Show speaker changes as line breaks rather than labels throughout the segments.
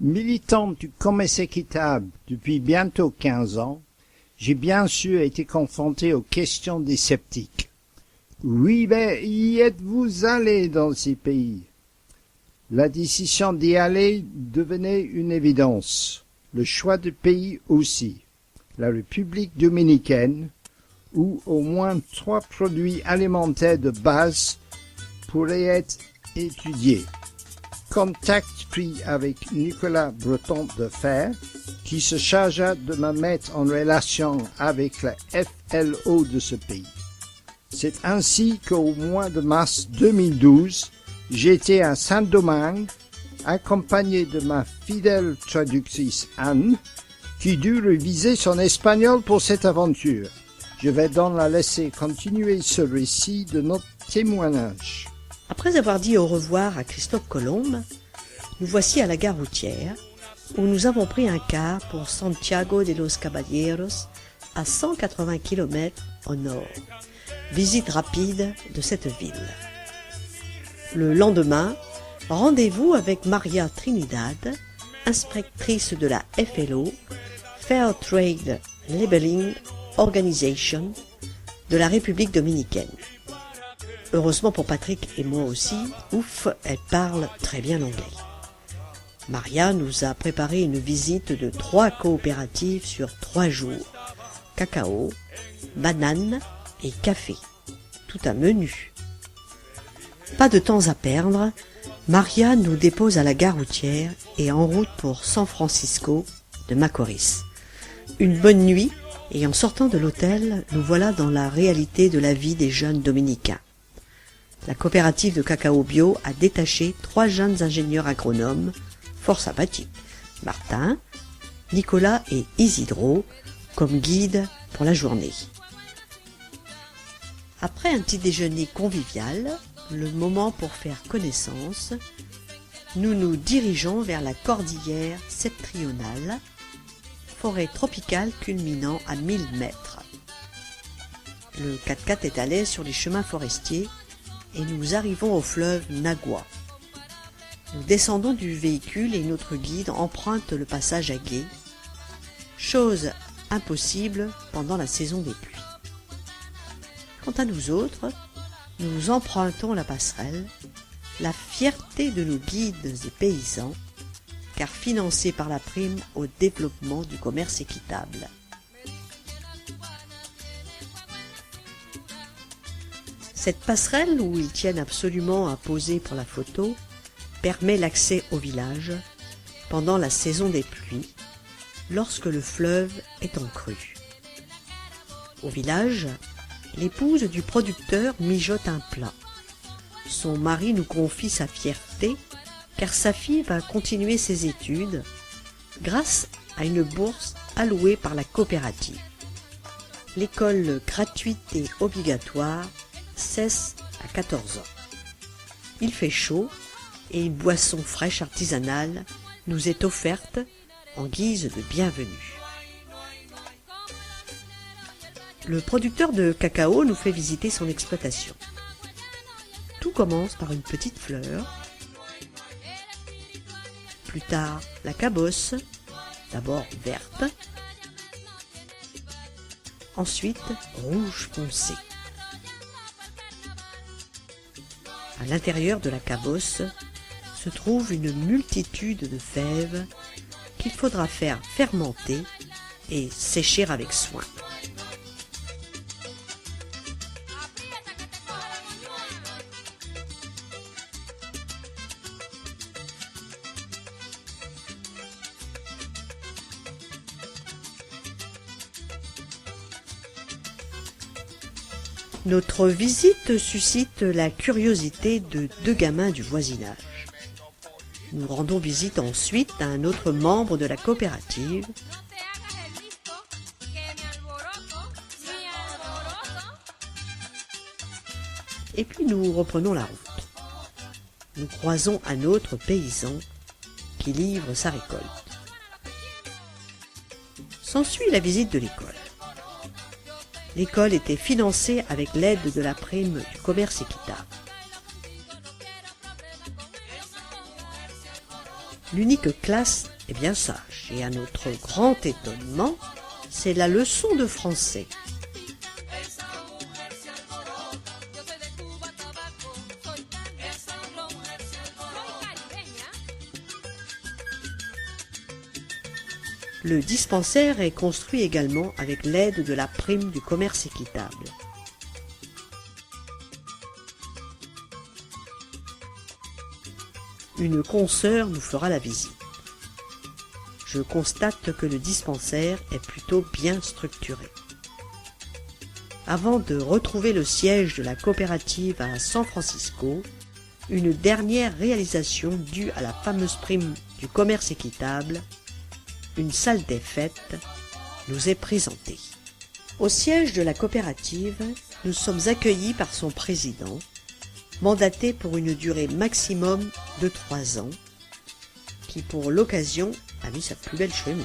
Militant du commerce équitable depuis bientôt 15 ans, j'ai bien sûr été confronté aux questions des sceptiques. Oui, mais y êtes-vous allé dans ces pays? La décision d'y aller devenait une évidence. Le choix de pays aussi. La République dominicaine, où au moins 3 produits alimentaires de base pourraient être étudiés. Contact pris avec Nicolas Breton de Fer, qui se chargea de me mettre en relation avec la FLO de ce pays. C'est ainsi qu'au mois de mars 2012, j'étais à Saint-Domingue, accompagné de ma fidèle traductrice Anne, qui dut réviser son espagnol pour cette aventure. Je vais donc la laisser continuer ce récit de notre témoignage.
Après avoir dit au revoir à Christophe Colomb, nous voici à la gare routière, où nous avons pris un car pour Santiago de los Caballeros, à 180 km au nord. Visite rapide de cette ville. Le lendemain, rendez-vous avec Maria Trinidad, inspectrice de la FLO, Fair Trade Labeling Organization, de la République dominicaine. Heureusement pour Patrick et moi aussi, ouf, elle parle très bien l'anglais. Maria nous a préparé une visite de 3 coopératives sur 3 jours. Cacao, bananes et café. Tout un menu. Pas de temps à perdre, Maria nous dépose à la gare routière et en route pour San Francisco de Macorís. Une bonne nuit et en sortant de l'hôtel, nous voilà dans la réalité de la vie des jeunes dominicains. La coopérative de cacao bio a détaché 3 jeunes ingénieurs agronomes, fort sympathiques, Martin, Nicolas et Isidro, comme guides pour la journée. Après un petit déjeuner convivial, le moment pour faire connaissance, nous nous dirigeons vers la cordillère septentrionale, forêt tropicale culminant à 1000 mètres. Le 4x4 est à l'aise sur les chemins forestiers et nous arrivons au fleuve Nagua. Nous descendons du véhicule et notre guide emprunte le passage à gué, chose impossible pendant la saison des pluies. Quant à nous autres, nous empruntons la passerelle, la fierté de nos guides et paysans, car financée par la prime au développement du commerce équitable. Cette passerelle, où ils tiennent absolument à poser pour la photo, permet l'accès au village pendant la saison des pluies, lorsque le fleuve est en crue. Au village, l'épouse du producteur mijote un plat. Son mari nous confie sa fierté, car sa fille va continuer ses études grâce à une bourse allouée par la coopérative. L'école gratuite et obligatoire cesse à 14 ans. Il fait chaud et une boisson fraîche artisanale nous est offerte en guise de bienvenue. Le producteur de cacao nous fait visiter son exploitation. Tout commence par une petite fleur, plus tard la cabosse, d'abord verte, ensuite rouge foncé. À l'intérieur de la cabosse se trouve une multitude de fèves qu'il faudra faire fermenter et sécher avec soin. Notre visite suscite la curiosité de 2 gamins du voisinage. Nous rendons visite ensuite à un autre membre de la coopérative. Et puis nous reprenons la route. Nous croisons un autre paysan qui livre sa récolte. S'ensuit la visite de l'école. L'école était financée avec l'aide de la prime du commerce équitable. L'unique classe est bien sage et à notre grand étonnement, c'est la leçon de français. Le dispensaire est construit également avec l'aide de la prime du commerce équitable. Une consoeur nous fera la visite. Je constate que le dispensaire est plutôt bien structuré. Avant de retrouver le siège de la coopérative à San Francisco, une dernière réalisation due à la fameuse prime du commerce équitable, une salle des fêtes, nous est présentée. Au siège de la coopérative, nous sommes accueillis par son président, mandaté pour une durée maximum de 3 ans, qui pour l'occasion a mis sa plus belle chemise.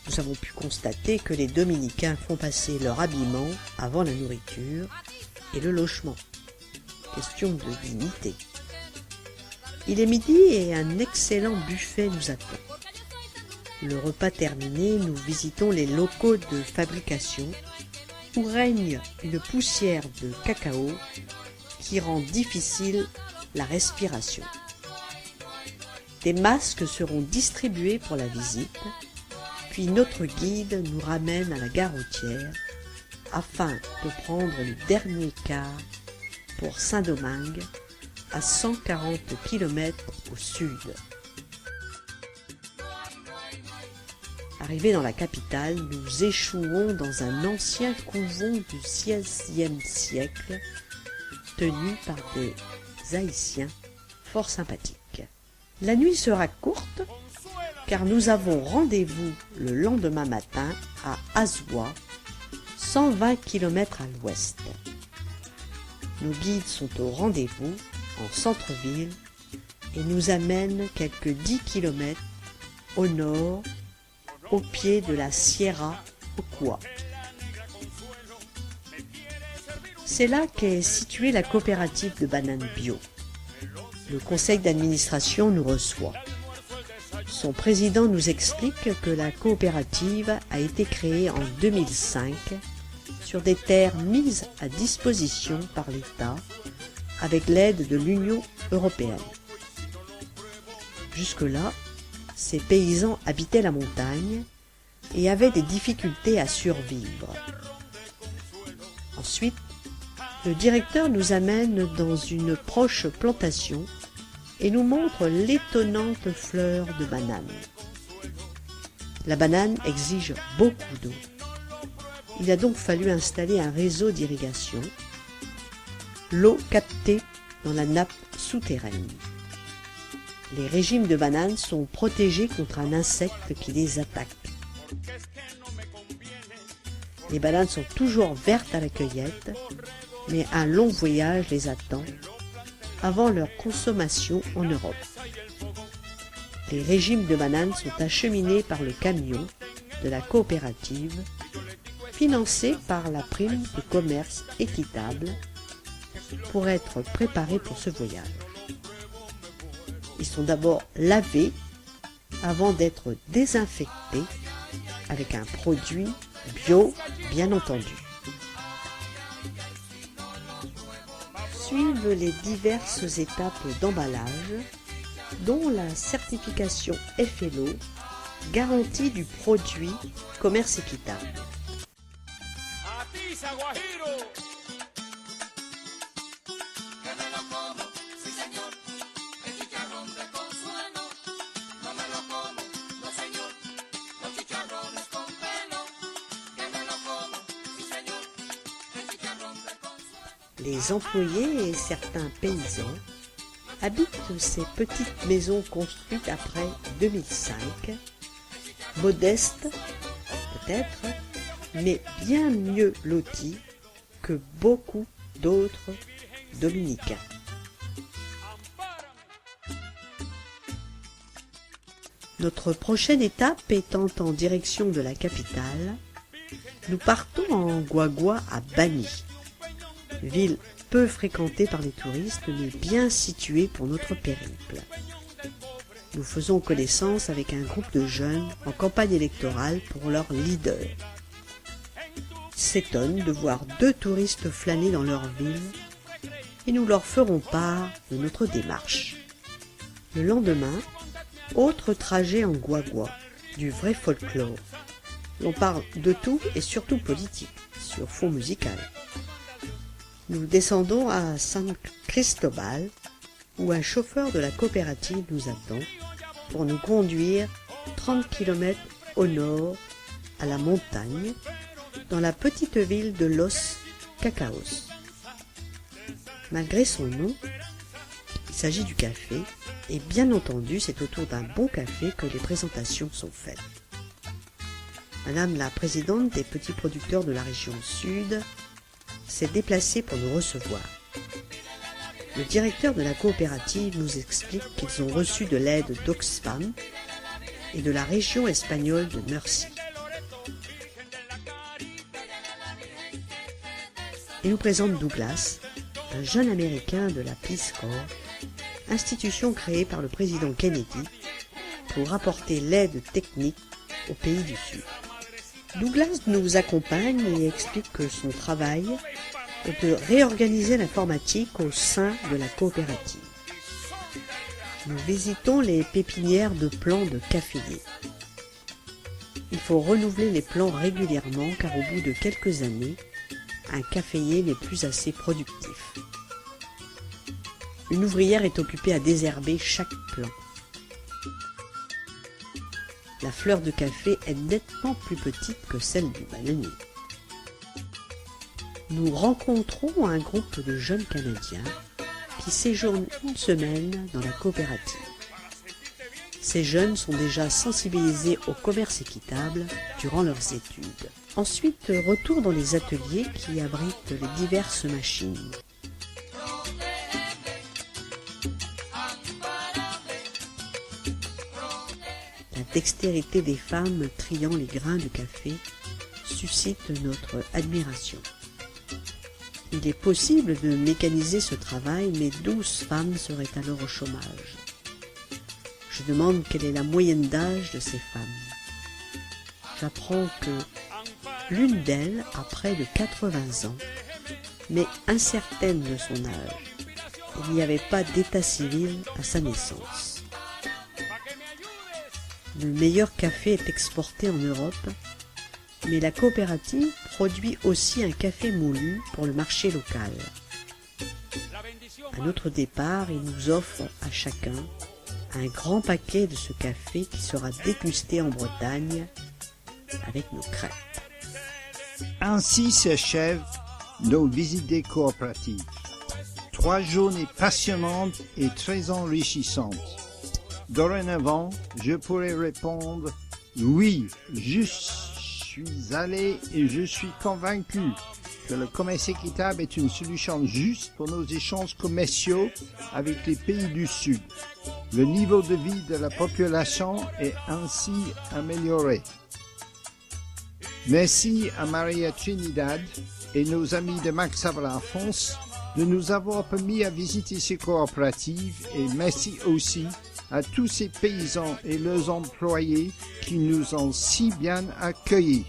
Nous avons pu constater que les dominicains font passer leur habillement avant la nourriture et le logement. Question de dignité. Il est midi et un excellent buffet nous attend. Le repas terminé, nous visitons les locaux de fabrication où règne une poussière de cacao qui rend difficile la respiration. Des masques seront distribués pour la visite, puis notre guide nous ramène à la gare routière afin de prendre le dernier car pour Saint-Domingue, à 140 km au sud. Arrivés dans la capitale, nous échouons dans un ancien couvent du XVIe siècle, tenu par des Haïtiens fort sympathiques. La nuit sera courte, car nous avons rendez-vous le lendemain matin à Azua, 120 km à l'ouest. Nos guides sont au rendez-vous en centre-ville et nous amènent quelques 10 km au nord, au pied de la Sierra Ocua. C'est là qu'est située la coopérative de bananes bio. Le conseil d'administration nous reçoit. Son président nous explique que la coopérative a été créée en 2005 sur des terres mises à disposition par l'État avec l'aide de l'Union européenne. Jusque-là, ces paysans habitaient la montagne et avaient des difficultés à survivre. Ensuite, le directeur nous amène dans une proche plantation et nous montre l'étonnante fleur de banane. La banane exige beaucoup d'eau. Il a donc fallu installer un réseau d'irrigation, l'eau captée dans la nappe souterraine. Les régimes de bananes sont protégés contre un insecte qui les attaque. Les bananes sont toujours vertes à la cueillette, mais un long voyage les attend avant leur consommation en Europe. Les régimes de bananes sont acheminés par le camion de la coopérative, financé par la prime de commerce équitable, pour être préparés pour ce voyage. Ils sont d'abord lavés avant d'être désinfectés avec un produit bio, bien entendu. Suivent les diverses étapes d'emballage, dont la certification FLO, garantie du produit commerce équitable. Les employés et certains paysans habitent ces petites maisons construites après 2005, modestes peut-être, mais bien mieux lotis que beaucoup d'autres dominicains. Notre prochaine étape étant en direction de la capitale, nous partons en guagua à Bani, ville peu fréquentée par les touristes mais bien située pour notre périple. Nous faisons connaissance avec un groupe de jeunes en campagne électorale pour leur leader. Ils s'étonnent de voir 2 touristes flâner dans leur ville et nous leur ferons part de notre démarche. Le lendemain, autre trajet en guagua, du vrai folklore. L'on parle de tout et surtout politique, sur fond musical. Nous descendons à San Cristobal, où un chauffeur de la coopérative nous attend pour nous conduire 30 km au nord, à la montagne, dans la petite ville de Los Cacaos. Malgré son nom, il s'agit du café, et bien entendu, c'est autour d'un bon café que les présentations sont faites. Madame la présidente des petits producteurs de la région sud s'est déplacée pour nous recevoir. Le directeur de la coopérative nous explique qu'ils ont reçu de l'aide d'Oxfam et de la région espagnole de Murcie. Il nous présente Douglas, un jeune Américain de la Peace Corps, institution créée par le président Kennedy pour apporter l'aide technique aux pays du Sud. Douglas nous accompagne et explique que son travail est de réorganiser l'informatique au sein de la coopérative. Nous visitons les pépinières de plants de caféiers. Il faut renouveler les plants régulièrement car au bout de quelques années, un caféier n'est plus assez productif. Une ouvrière est occupée à désherber chaque plant. La fleur de café est nettement plus petite que celle du bananier. Nous rencontrons un groupe de jeunes Canadiens qui séjournent une semaine dans la coopérative. Ces jeunes sont déjà sensibilisés au commerce équitable durant leurs études. Ensuite, retour dans les ateliers qui abritent les diverses machines. La dextérité des femmes triant les grains de café suscite notre admiration. Il est possible de mécaniser ce travail, mais 12 femmes seraient alors au chômage. Je demande quelle est la moyenne d'âge de ces femmes. J'apprends que l'une d'elles a près de 80 ans, mais incertaine de son âge. Il n'y avait pas d'état civil à sa naissance. Le meilleur café est exporté en Europe, mais la coopérative produit aussi un café moulu pour le marché local. À notre départ, il nous offre à chacun un grand paquet de ce café qui sera dégusté en Bretagne avec nos crêpes.
Ainsi s'achèvent nos visites des coopératives. 3 journées passionnantes et très enrichissantes. Dorénavant, je pourrais répondre « Oui, je suis allé et je suis convaincu que le commerce équitable est une solution juste pour nos échanges commerciaux avec les pays du Sud. Le niveau de vie de la population est ainsi amélioré. » Merci à Maria Trinidad et nos amis de Max Havre France de nous avoir permis à visiter ces coopératives et merci aussi à tous ces paysans et leurs employés qui nous ont si bien accueillis.